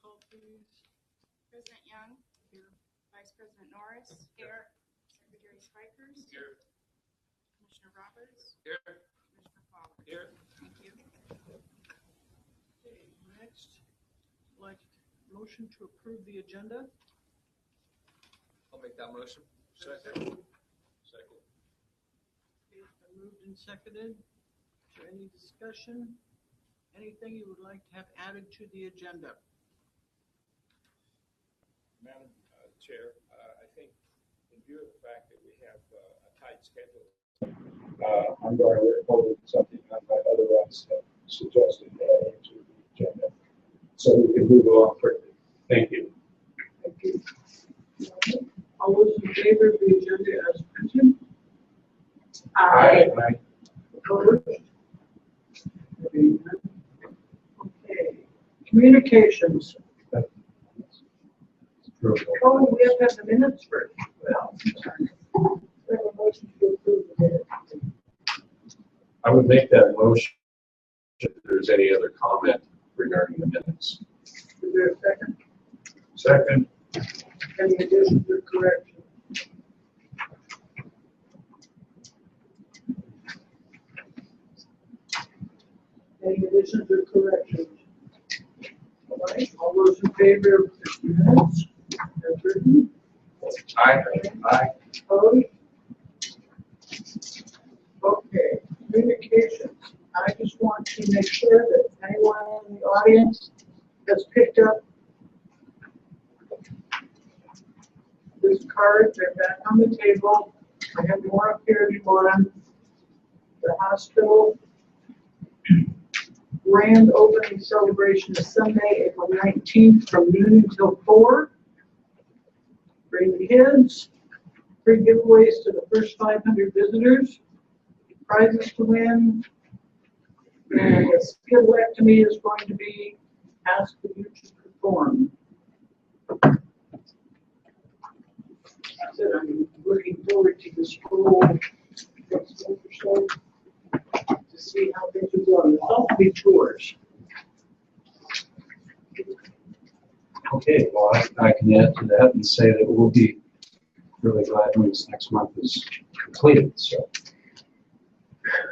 call, please. President Young. Here. Vice President Norris. Here. Secretary Spikers. Here. Commissioner Roberts. Here. Commissioner Fowler. Here. Thank you. Okay, next, like motion to approve the agenda. I'll make that motion. Second. Second. Okay, it's been moved and seconded. Is there any discussion? Anything you would like to have added to the agenda? Madam Chair, I think in view of the fact that we have a tight schedule, I'm going to report something I might otherwise have suggested adding to the agenda so we can move along quickly. Thank you. Thank you. All those in favor of the agenda as printed? Aye. Opposed? Okay. Communications. Oh, we have to have the minutes first. Well, we have a motion to approve the minutes. I would make that motion if there's any other comment regarding the minutes. Is there a second? Second. Any additions or corrections? Any additions or corrections? All right, all those in favor of the minutes as written? Aye. Aye. Opposed? Okay, communications. I just want to make sure that anyone in the audience has picked up this card. They're back on the table. I have more up here if you want them. The hospital grand opening celebration is Sunday, April 19th from noon until 4. Bring the kids. Free giveaways to the first 500 visitors. Prizes to win. And a skillectomy is going to be asked of you to perform. I'm looking forward to the school next week or so to see how things are going. There'll also be tours. Okay, well, I can add to that and say that we'll be really glad when this next month is completed. So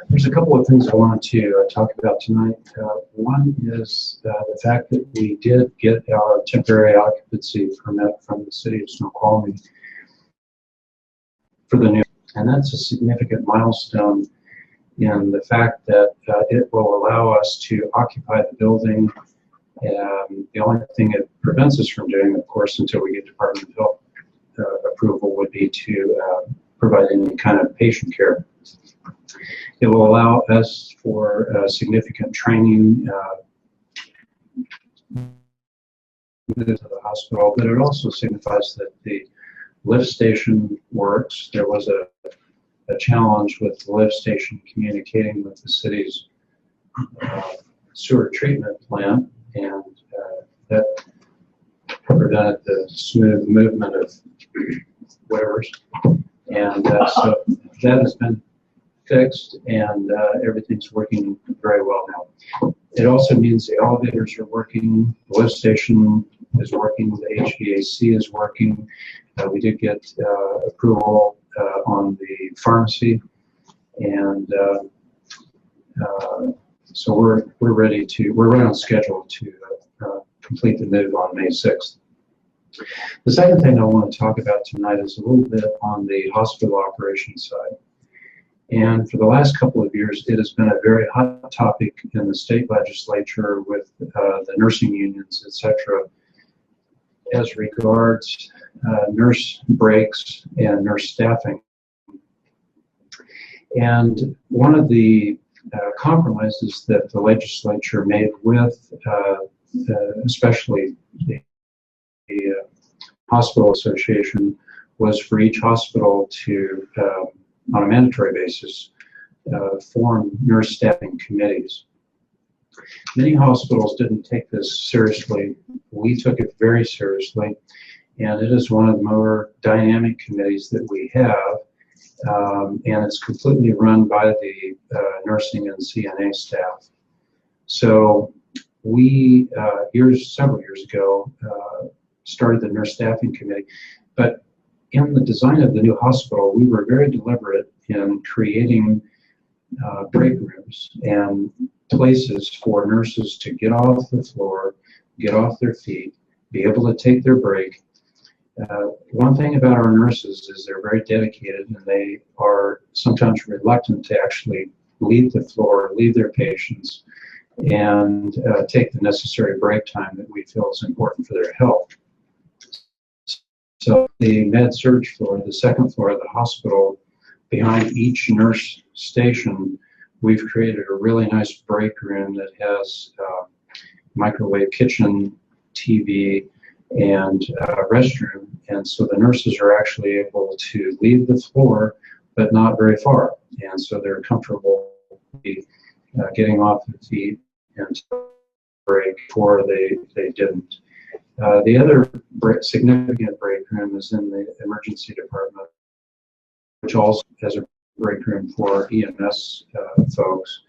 there's a couple of things I wanted to talk about tonight. One is the fact that we did get our temporary occupancy permit from the city of Snoqualmie for the new, and that's a significant milestone in the fact that it will allow us to occupy the building. The only thing it prevents us from doing, of course, until we get Department of Health approval, would be to provide any kind of patient care. It will allow us for significant training to the hospital, but it also signifies that the lift station works. There was a challenge with the lift station communicating with the city's sewer treatment plant, and that prevented the smooth movement of whatevers. And so that has been fixed, and everything's working very well now. It also means the elevators are working, the lift station is working, the HVAC is working. We did get approval on the pharmacy, and so we're right on schedule to complete the move on May 6th. The second thing I want to talk about tonight is a little bit on the hospital operations side. And for the last couple of years, it has been a very hot topic in the state legislature with the nursing unions, etc., as regards nurse breaks and nurse staffing. And one of the compromises that the legislature made with especially the hospital association was for each hospital to, on a mandatory basis, form nurse staffing committees. Many hospitals didn't take this seriously. We took it very seriously, and it is one of the more dynamic committees that we have, and it's completely run by the nursing and CNA staff. So we, several years ago, started the nurse staffing committee. But in the design of the new hospital, we were very deliberate in creating break rooms and places for nurses to get off the floor, get off their feet, be able to take their break. One thing about our nurses is they're very dedicated, and they are sometimes reluctant to actually leave the floor, leave their patients, and take the necessary break time that we feel is important for their health. So the med-surg floor, the second floor of the hospital, behind each nurse station, we've created a really nice break room that has microwave kitchen, TV, and restroom. And so the nurses are actually able to leave the floor, but not very far. And so they're comfortable getting off their feet and break before they didn't. The other significant break room is in the emergency department, which also has a break room for EMS folks.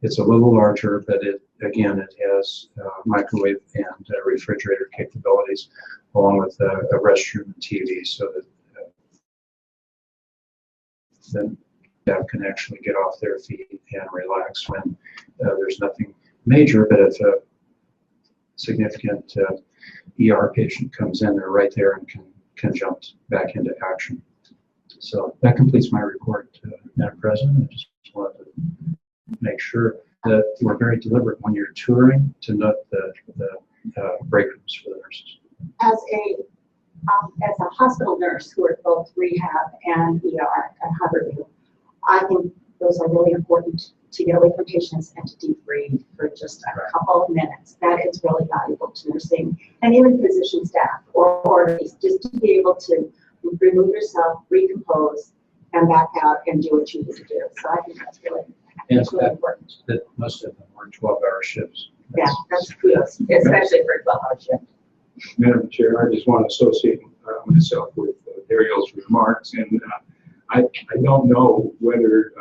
It's a little larger, but it has microwave and refrigerator capabilities, along with a restroom and TV, so that the staff can actually get off their feet and relax when there's nothing major, but if a significant ER patient comes in, they're right there and can jump back into action. So that completes my report, Madam President. I just wanted to make sure that we're very deliberate when you're touring to note the break rooms for the nurses. As a hospital nurse who worked both rehab and ER at Harborview, I think those are really important to get away from patients and to debrief for just a couple of minutes. That is really valuable to nursing and even physician staff or just to be able to remove yourself, recompose, and back out and do what you need to do. So I think that's really important. That most of them were 12-hour shifts. That's kudos, especially for a 12-hour shift. Madam Chair, I just want to associate myself with Ariel's remarks, and I don't know whether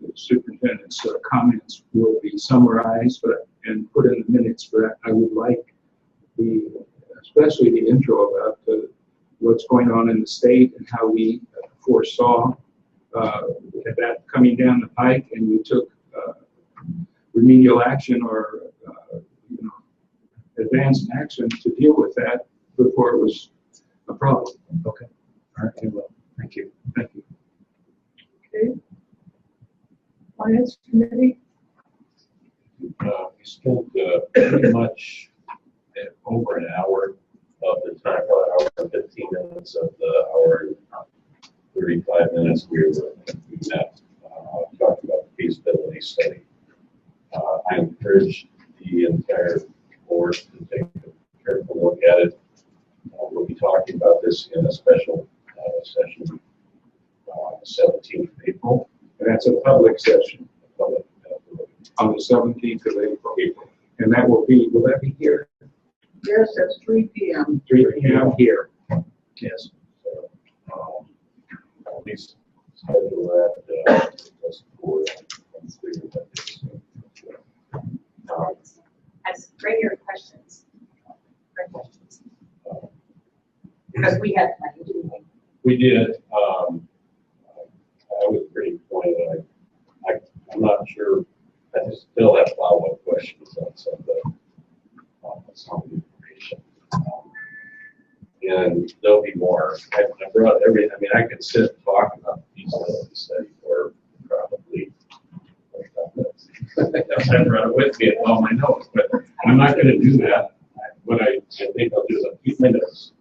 the superintendent's comments will be summarized and put in the minutes, but I would like especially the intro about what's going on in the state and how we foresaw that coming down the pike, and we took remedial action or advanced action to deal with that before it was a problem. Okay. All right. Well, thank you. Thank you. Okay. Finance Committee? We spent pretty much over an hour of the time, probably an hour and 15 minutes of the hour and 35 minutes we met talking about the feasibility study. I encourage the entire board to take a careful look at it. We'll be talking about this in a special session on the 17th of April. And that's a public session on the 17th of April. And that will that be here? Yes, that's 3 p.m. 3 p.m. here. Yes. So, at least schedule that as a board and figure that this. Bring your questions. Bring questions. Because we had plenty, didn't we? We did. I was pretty pointed. I'm not sure. I just still have follow-up questions on some of the information. And there'll be more. I brought everything. I mean, I could sit and talk about the feasibility study for probably. I brought it with me at all my notes, but I'm not going to do that. What I think I'll do is a few minutes,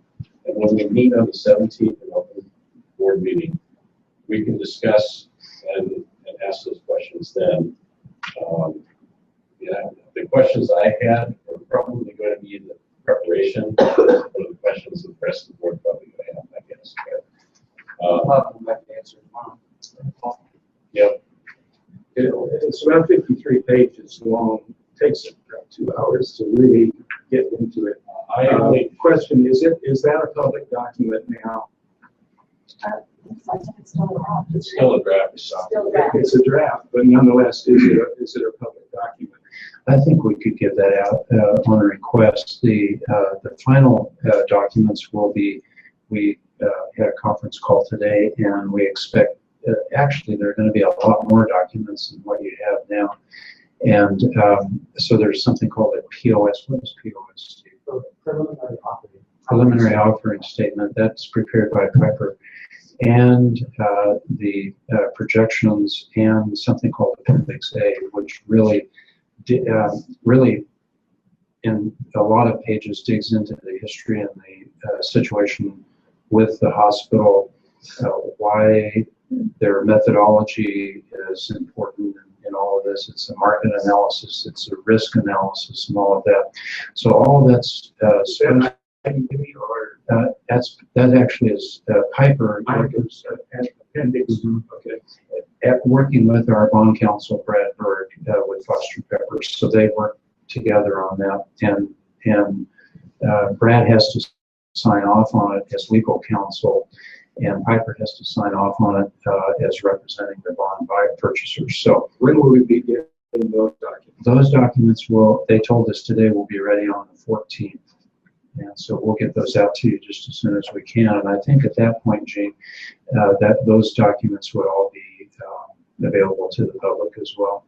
and when we meet on the 17th in open board meeting, we can discuss and ask those questions then. The questions I had are probably going to be in the preparation. One of the questions the rest of the board probably going to have, I guess. But, yep. It's about 53 pages long. It takes about 2 hours to really get into it. Question, is that a public document now? It's still a draft. It's still a draft. Still a draft. It's a draft, but nonetheless, is it a public document? I think we could give that out on a request. The final documents will be, we had a conference call today, and we expect, actually, there are going to be a lot more documents than what you have now. And so there's something called a POS. What is POS? Preliminary offering statement. That's prepared by Piper. And the projections and something called Appendix A, which really, really in a lot of pages digs into the history and the situation with the hospital, why their methodology is important in all of this. It's a market analysis, it's a risk analysis, and all of that. So all of that's that actually is Piper. Appendix. Okay. At working with our bond counsel, Brad Berg, with Foster Peppers, so they work together on that, and Brad has to sign off on it as legal counsel, and Piper has to sign off on it as representing the bond buyer purchasers. So When will we be getting those documents? those documents they told us today will be ready on the 14th. And so we'll get those out to you just as soon as we can. And I think at that point, Gene, that those documents would all be available to the public as well.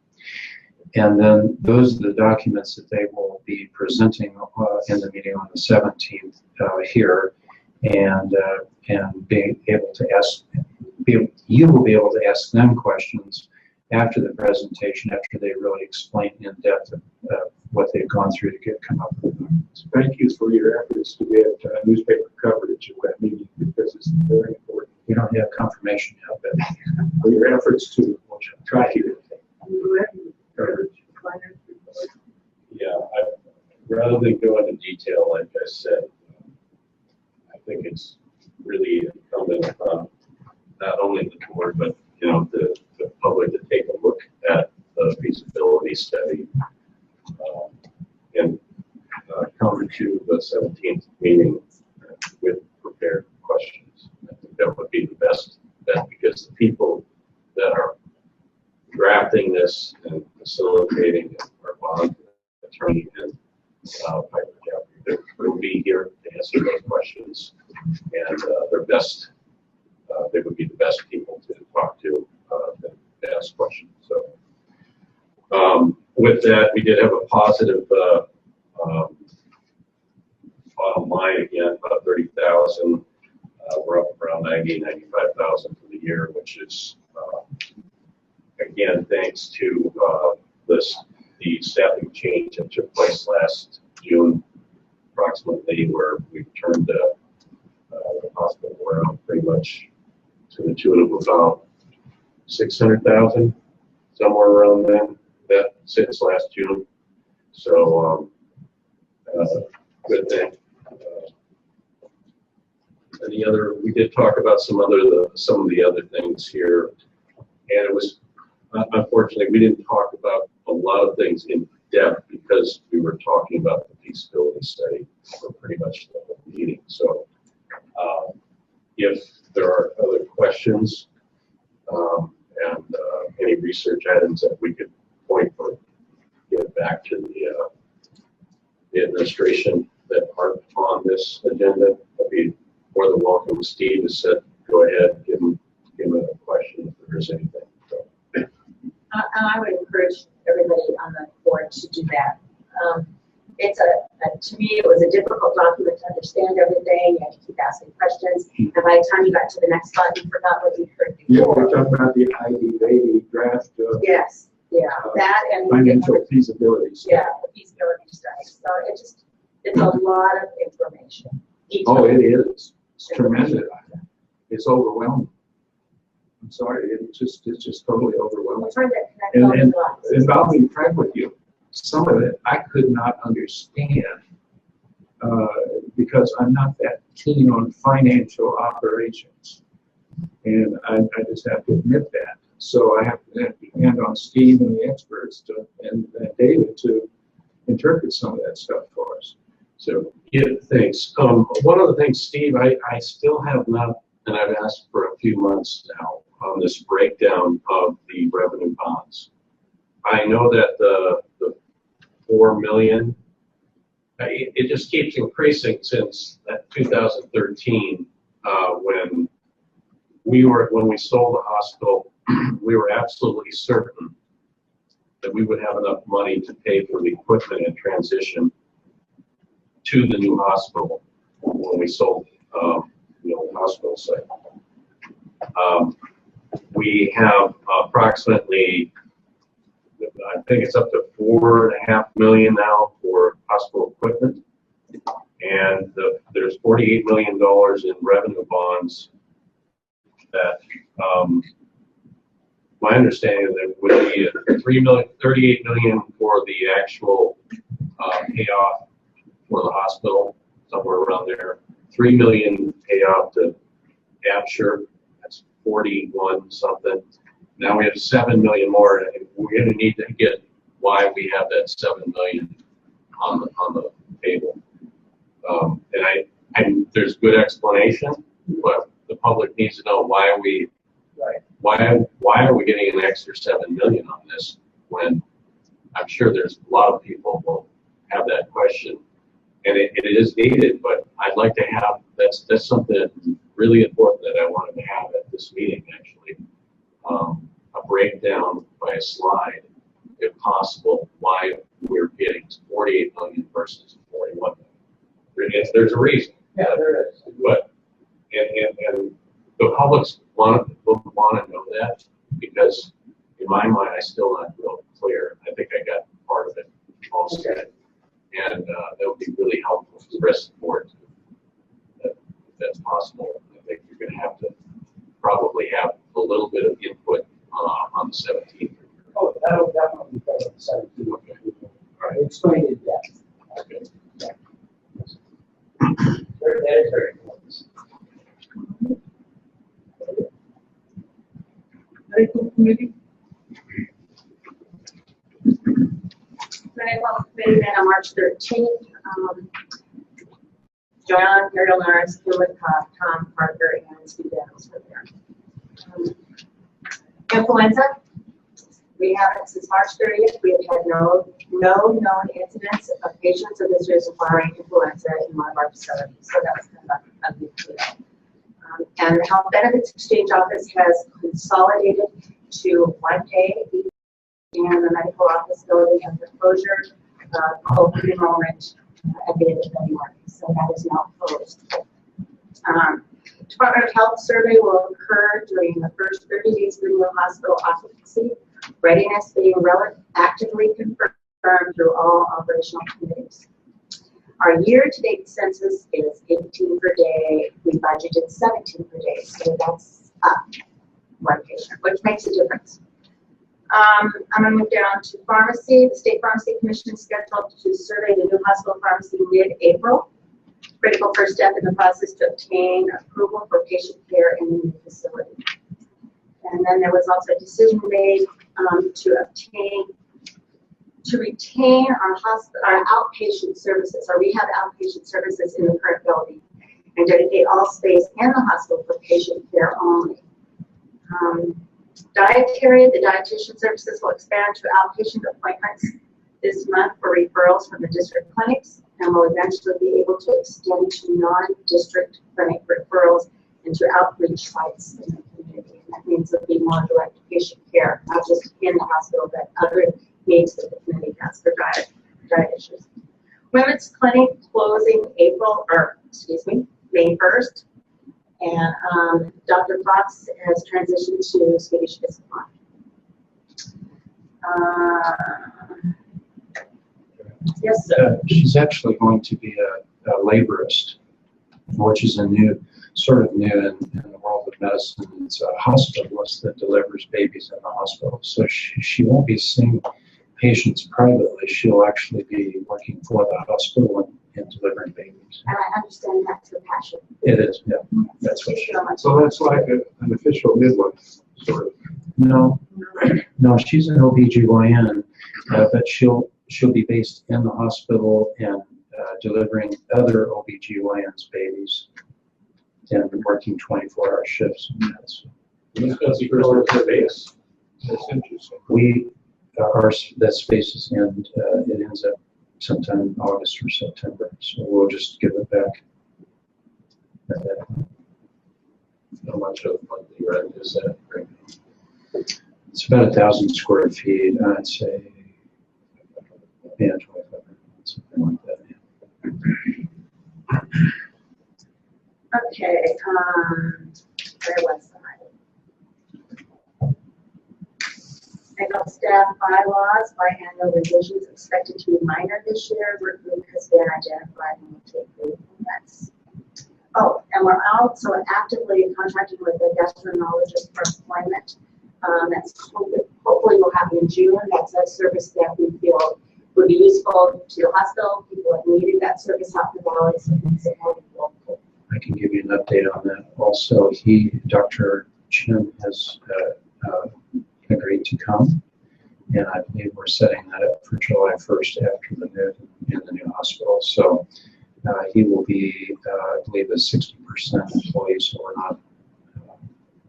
And then those are the documents that they will be presenting in the meeting on the 17th here, and being able to ask, you will be able to ask them questions after the presentation, after they really explain in depth what they've gone through to come up with them. Thank you for your efforts to get newspaper coverage of that meeting, because it's very important. We don't have confirmation yet, but For your efforts to try to coverage. Yeah, rather than go into detail, like I said, I think it's really incumbent upon not only the board, but the public to take a look at the feasibility study and come to the 17th meeting with prepared questions. I think that would be the best bet, because the people that are drafting this and facilitating our bond attorney and Piper Jaffray will be here to answer those questions, and they would be the best people to talk to ask questions. So with that, we did have a positive bottom line again, about 30,000. We're up around 95,000 for the year, which is again thanks to the staffing change that took place last June, approximately, where we turned the hospital around pretty much to the tune of about 600,000, somewhere around then. That since last June. So good thing. We did talk about some of the other things here, and it was unfortunately we didn't talk about a lot of things in depth because we were talking about the feasibility study for pretty much the whole meeting. So if there are other questions and any research items that we could point or get back to the administration that aren't on this agenda, I'd be more than welcome. Steve has said, go ahead, give him a question if there is anything. So. I would encourage everybody on the board to do that. It's to me, it was a difficult document to understand everything. You had to keep asking questions. And by the time you got to the next slide, you forgot what you heard before. Yeah, we're talking about the ID draft. Yes, yeah, that and financial feasibility. Yeah, the feasibility study. So it's a lot of information. Oh, it is. It's tremendous. It's overwhelming. I'm sorry, it's just totally overwhelming. We're trying to connect all the dots. And I'll be frank with you, some of it I could not understand because I'm not that keen on financial operations, and I just have to admit that. So I have to depend on Steve and the experts and David to interpret some of that stuff for us. So yeah, thanks. One of the things, Steve, I still have not, and I've asked for a few months now on this breakdown of the revenue bonds. I know that the 4 million. It just keeps increasing since that 2013, when we sold the hospital, we were absolutely certain that we would have enough money to pay for the equipment and transition to the new hospital when we sold the old hospital site. We have approximately, I think it's up to $4.5 million now for hospital equipment, and there's $48 million in revenue bonds that, my understanding of it would be $38 million for the actual payoff for the hospital, somewhere around there. $3 million payoff to Absher, that's 41 something. Now we have 7 million more, and we're going to need to get why we have that 7 million on the table. And there's good explanation, but the public needs to know why are we getting an extra 7 million on this, when I'm sure there's a lot of people will have that question, and it is needed. But I'd like to have that's something really important that I wanted to have at this meeting, actually. A breakdown by a slide, if possible, why we're getting 48 million versus 41 million. There's a reason. Yeah, there is. But and the public's want to know that, because in my mind, I still not real clear. I think I got part of it, most of it, and that would be really helpful for the rest of the board. If that's possible, I think you're going to have to probably have a little bit of input on the 17th. Oh, that'll definitely be on the 17th. Okay. All right. Explain it depth. Okay. Yeah. That is very important. Medical committee? Medical committee met on March 13th. John, Ariel Norris, Tom Parker, and Steve Daniels were there. Influenza. We haven't, since March 30th, we have had no known incidents of patients or visitors acquiring influenza in one of our facilities. So that's kind of a big deal. And the Health Benefits Exchange Office has consolidated to one day, and the medical office building and the closure of open enrollment at the end of February. So that is now closed. Department of Health survey will occur during the first 30 days of the new hospital occupancy, readiness being actively confirmed through all operational committees. Our year-to-date census is 18 per day. We budgeted 17 per day, so that's up one patient, which makes a difference. I'm going to move down to pharmacy. The State Pharmacy Commission is scheduled to survey the new hospital pharmacy mid-April. Critical first step in the process to obtain approval for patient care in the new facility. And then there was also a decision made to retain our outpatient services, our rehab outpatient services in the current building, and dedicate all space in the hospital for patient care only. Dietary, the dietitian services will expand to outpatient appointments this month for referrals from the district clinics, and will eventually be able to extend to non-district clinic referrals into outreach sites in the community. And that means there'll be more direct patient care, not just in the hospital, but other needs that the community has for diet issues. Women's clinic closing May 1st. And Dr. Fox has transitioned to Swedish Discipline. Yes, sir. She's actually going to be a laborist, which is sort of new in the world of medicine. It's a hospitalist that delivers babies in the hospital. So she won't be seeing patients privately. She'll actually be working for the hospital and delivering babies. And I understand that's her passion. It is, yeah. That's what she does. So that's like an official midwife, sort of. No, she's an OBGYN, but she'll be based in the hospital and delivering other OBGYN's babies and working 24-hour shifts. Who's going to be first to base? That's interesting. that space is end, it ends up sometime in August or September. So we'll just give it back at that point. How much of monthly rent is that right now? It's about 1,000 square feet, I'd say. Yeah, 2,500, something like that. Yeah. Okay, where was I? Adult staff bylaws, biannual revisions expected to be minor this year. Work group has been identified and will take lead from that. Oh, and we're also actively contracting with a gastroenterologist for employment. That's hopefully will happen in June. That's a service that we feel would be useful to the hospital. People have needed that service out in the valley, so it makes it more local. I can give you an update on that. Also, Dr. Chin has agreed to come, and I believe we're setting that up for July 1st after the move in the new hospital. So he will be, I believe, a 60% employee, so we're not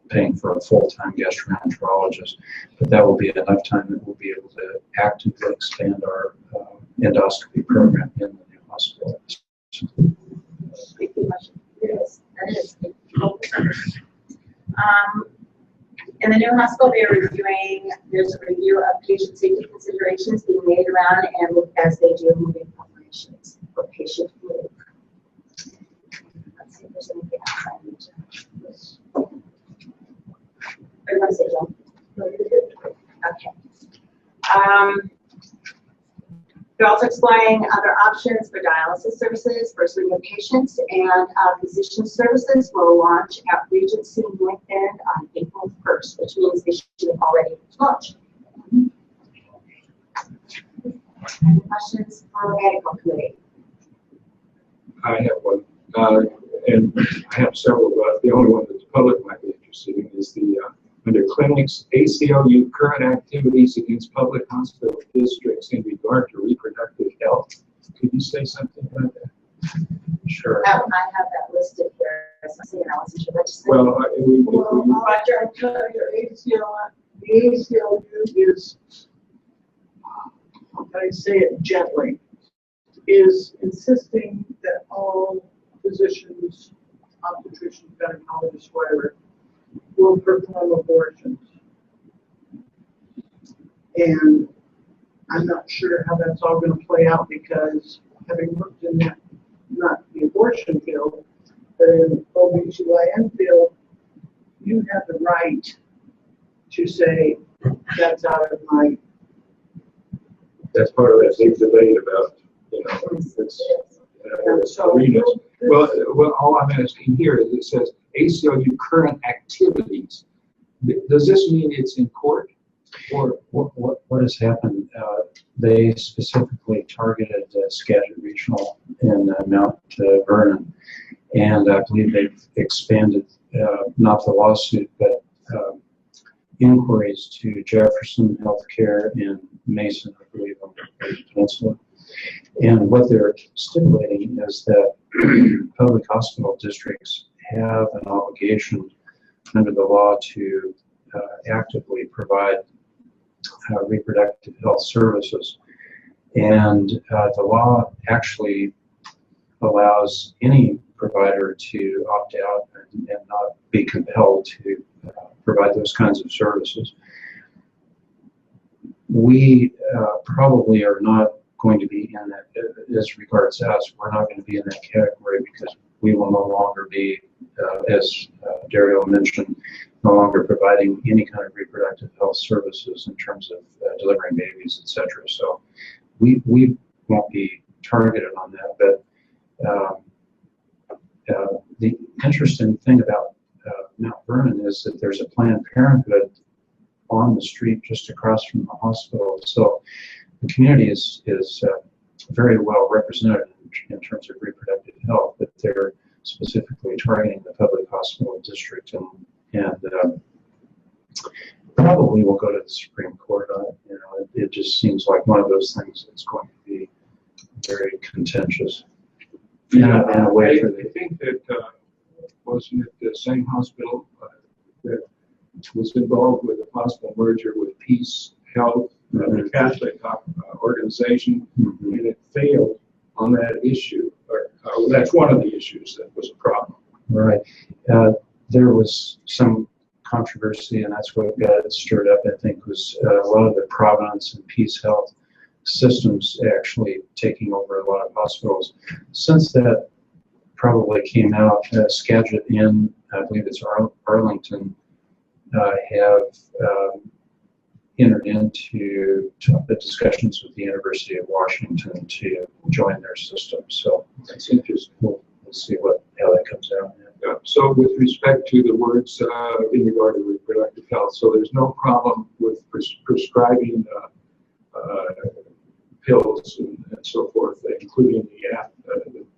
paying for a full-time gastroenterologist, but that will be enough time that we'll be able to actively expand our endoscopy program in the new hospital. In the new hospital, there's a review of patient safety considerations being made around and as they do moving operations for patient move. Let's see if there's anything else I need to. What do you want to say, John? Okay. They're also exploring other options for dialysis services for certain patients, and physician services will launch at Regency North End on April 1st, which means they should have already launched. Any questions for the medical committee? I have one, and I have several, but the only one that the public might be interested in is the under clinics, ACLU current activities against public hospital districts in regard to reproductive health. Could you say something about that? Sure. I have that listed here. So I wasn't sure what to say. Well, Roger, I'll tell you, the ACLU is, how can I say it gently, is insisting that all physicians, obstetricians, gynecologists, whatever, will perform abortions. And I'm not sure how that's all going to play out, because having worked in that, not the abortion field, but in the OB/GYN field, you have the right to say, that's out of my. that's part of that big debate about, arenas. Well, all I'm asking here is it says ACLU current activities. Does this mean it's in court? Or What has happened? They specifically targeted Skagit Regional in Mount Vernon, and I believe they've expanded not the lawsuit, but inquiries to Jefferson Healthcare and Mason, I believe, on the peninsula. And what they're stipulating is that public hospital districts have an obligation under the law to actively provide reproductive health services. And the law actually allows any provider to opt out and not be compelled to provide those kinds of services. We probably are not going to be in that, as regards us, we're not going to be in that category, because we will no longer be, as Dario mentioned, no longer providing any kind of reproductive health services in terms of delivering babies, etc. So we won't be targeted on that. But the interesting thing about Mount Vernon is that there's a Planned Parenthood on the street just across from the hospital. So the community is very well represented in terms of reproductive health, but they're specifically targeting the public hospital district, and probably will go to the Supreme Court on it. It just seems like one of those things that's going to be very contentious. In a way for I think that wasn't it the same hospital that was involved with a possible merger with Peace Health the Catholic organization, Mhm. and it failed on that issue. That's one of the issues that was a problem. Right. There was some controversy, and that's what got it stirred up, I think, was a lot of the Providence and Peace Health systems actually taking over a lot of hospitals. Since that probably came out, Skagit and I believe it's Arlington have entered into the discussions with the University of Washington to join their system. So That's interesting. we'll see how that comes out. Yeah. So with respect to the words in regard to reproductive health, so there's no problem with prescribing pills and so forth, including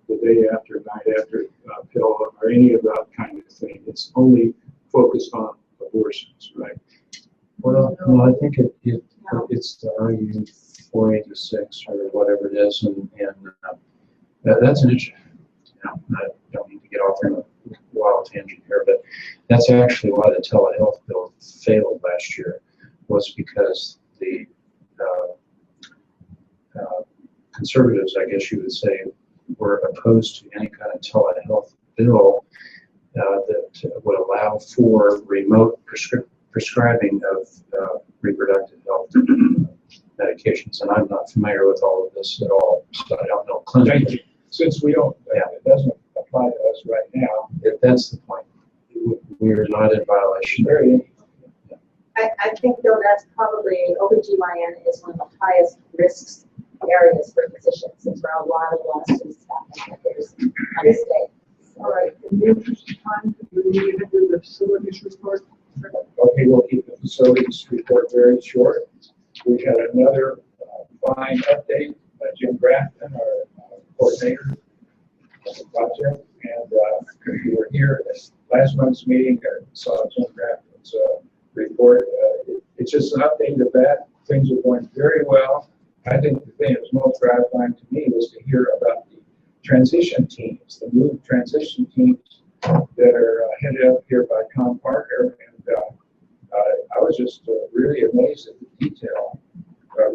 the day after, night after pill, or any of that kind of thing. It's only focused on abortions, right? Well, no, I think it's the RU 486 or whatever it is, and that's an issue. I don't need to get off on a wild tangent here, but that's actually why the telehealth bill failed last year, was because the conservatives, I guess you would say, were opposed to any kind of telehealth bill that would allow for remote prescribing of reproductive health medications. And I'm not familiar with all of this at all, so I don't know Thank clinically. you. Since we don't, it doesn't apply to us right now. If that's the point, we are not in violation. Very I think though that's probably, OBGYN is one of the highest risks areas for physicians. There's where a lot of lawsuits happen. There's a mistake. All right, in the interest of time, do we need to do the facilities report? Okay, we'll keep the facilities report very short. We had another fine update by Jim Grafton, our coordinator of the project, and we were here at last month's meeting. I saw Jim Grafton's report. It's just an update of that. Things are going very well. I think the thing that was most gratifying to me was to hear about the transition teams, the new transition teams that are headed up here by Tom Parker. And I was just really amazed at the detail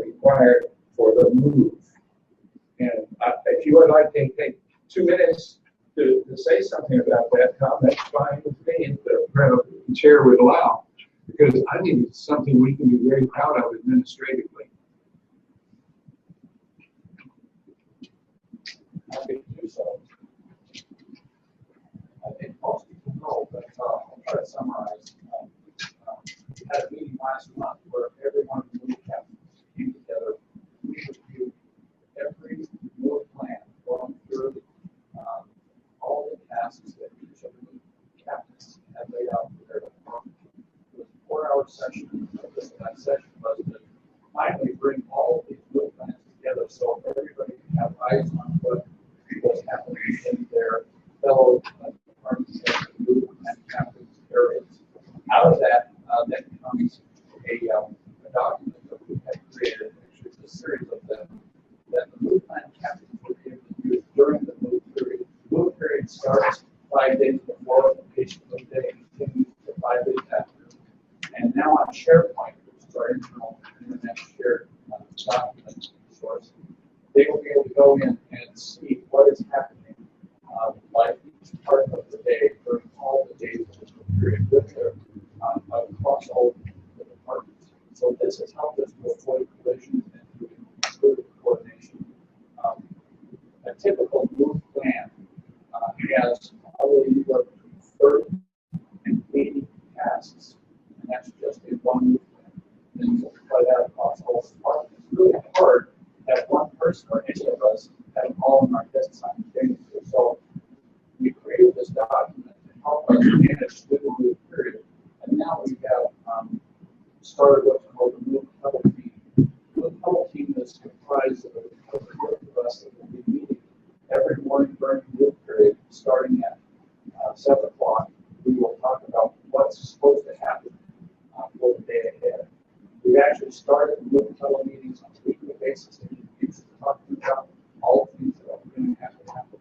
required for the move. And if you would like to take 2 minutes to say something about that, Tom, that's fine with me, if the chair would allow, because I think it's something we can be very proud of administratively. Happy to do so. I think most people know, but I'll try to summarize. We had a meeting last month where everyone in the captains came together. We reviewed every move plan, going through all the tasks that each of the captains had laid out for their department. It was a 4-hour session. That session was to finally bring all of these move plans together so everybody can have eyes on what was happening in their fellow departments and move and captains areas. Out of that, then comes a document that we had created, which is a series of them that the move plan captains will be able to use during the move period. The move period starts 5 days before the patient move day and continues to 5 days after. And now on SharePoint, which is our internal internet shared document source, they will be able to go in and see what is happening like each part of the day during all the days of the period with their across all the departments. So this has helped us to avoid collisions and to improve coordination. A typical move plan has probably anywhere between 30 and 80 tasks, and that's just in one move plan. Then you multiply that across all the departments. It's really hard that one person or any of us have them all in our desk simultaneously. So we created this document to help us manage through the move period. And now we have started what's called the move huddle team. The move huddle team is comprised of a group of us that will be meeting every morning during the move period, starting at 7 o'clock. We will talk about what's supposed to happen for the day ahead. We've actually started the move huddle meetings on a weekly basis and used to talking about all the things that are going to have to happen.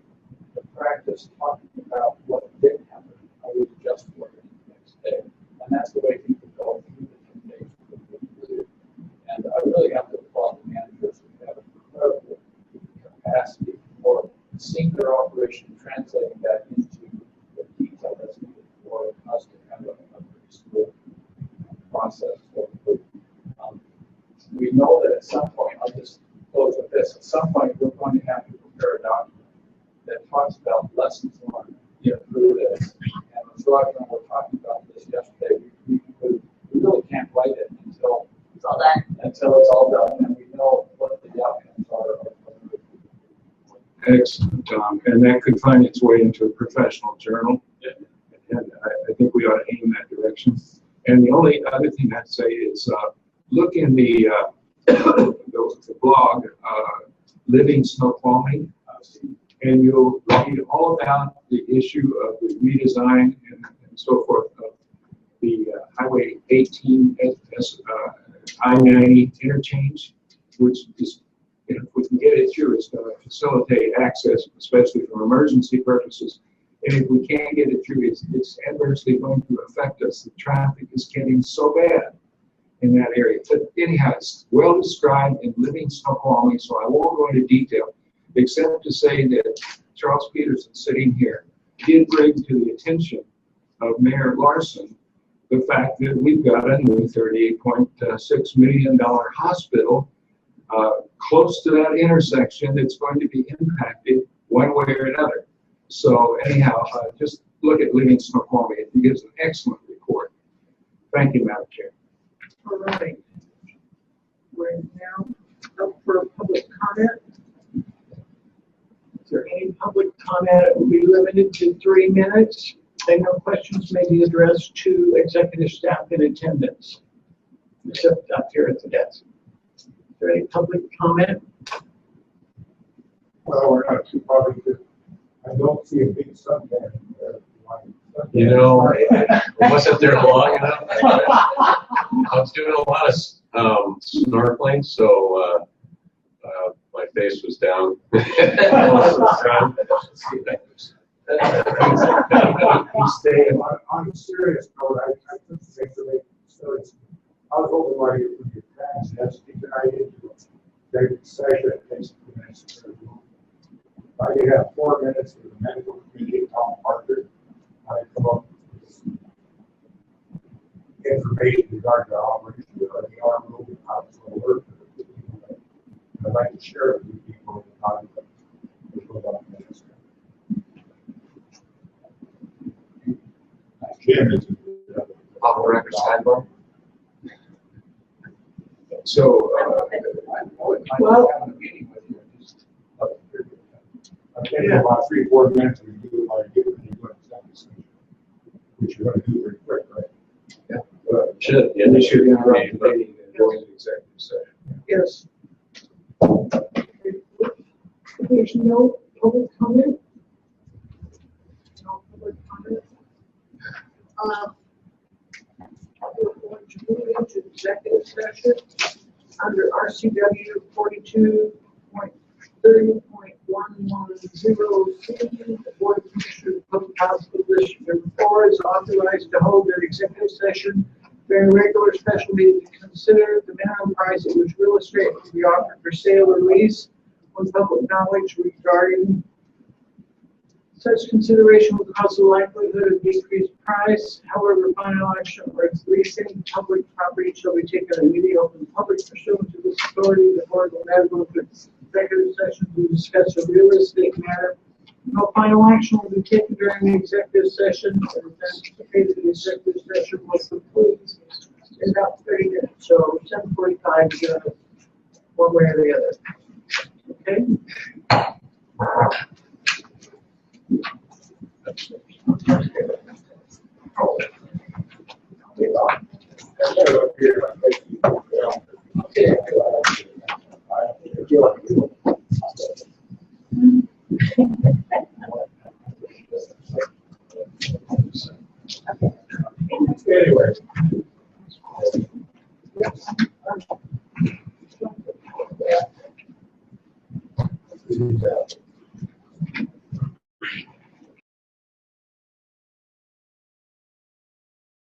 The practice talking about what didn't happen, how we adjust for it the next day. And that's the way people go through the 10 days of the move period. And I really seeing their operation, translating that into the detail that's needed for us to have a pretty smooth process. We know that at some point, I'll just close with this, at some point, we're going to have to prepare a document that talks about lessons learned through this. And Ms. Roger and I were talking about this yesterday. We really can't write it until it's all done, and we know what the outcomes are. Excellent, Tom. And that could find its way into a professional journal. And I think we ought to aim that direction. And the only other thing I'd say is look in the blog, Living Snoqualmie, and you'll read all about the issue of the redesign and so forth of the Highway 18 I-90 interchange, which is, if we can get it through, it's going to facilitate access, especially for emergency purposes. And if we can't get it through, it's adversely going to affect us. The traffic is getting so bad in that area. But anyhow, it's well described in Living Snoqualmie, so I won't go into detail, except to say that Charles Peterson, sitting here, did bring to the attention of Mayor Larson the fact that we've got a new $38.6 million hospital close to that intersection that's going to be impacted one way or another. So anyhow, just look at Living Snoqualmie. It gives an excellent report. Thank you, Madam Chair. All right. We're now up for public comment. Is there any public comment? It will be limited to 3 minutes, and no questions may be addressed to executive staff in attendance, except up here at the desk. Is there any public comment? Well, we're not too public. I don't see a big suntan. You know, wasn't there long enough? I was doing a lot of snorkeling, so my face was down. On a serious note, I couldn't think of it. So I was hoping while you put your plans, that's a good idea to take a session that takes 2 minutes to review. You have 4 minutes for the medical committee, Tom Parker. I come up with information regarding the operation of the ER room and how it's going to work. I'd like to share it with people in the context of about minutes. Jim is Off the record sidebar. So, Well, I'm taking about 3-4 minutes to do my which you're going to do very quick, right? Should, yeah, we should interrupt the meeting and go into executive session. yes. There's no public comment? No public comment? We're going to move into executive session under RCW 42.30.110C. The Board of Commissioners of Public Hospital District Number 4 is authorized to hold an executive session during regular special meeting to consider the minimum price at which real estate can be offered for sale or lease when public knowledge regarding such consideration will cause the likelihood of decreased price. However, final action or leasing public property shall be taken immediately open public pursuant to this authority. The board will now go to executive session to discuss a real estate matter. No final action will be taken during the executive session. The executive session will conclude in about 30 minutes. So 7:45, one way or the other. Okay. Anyway.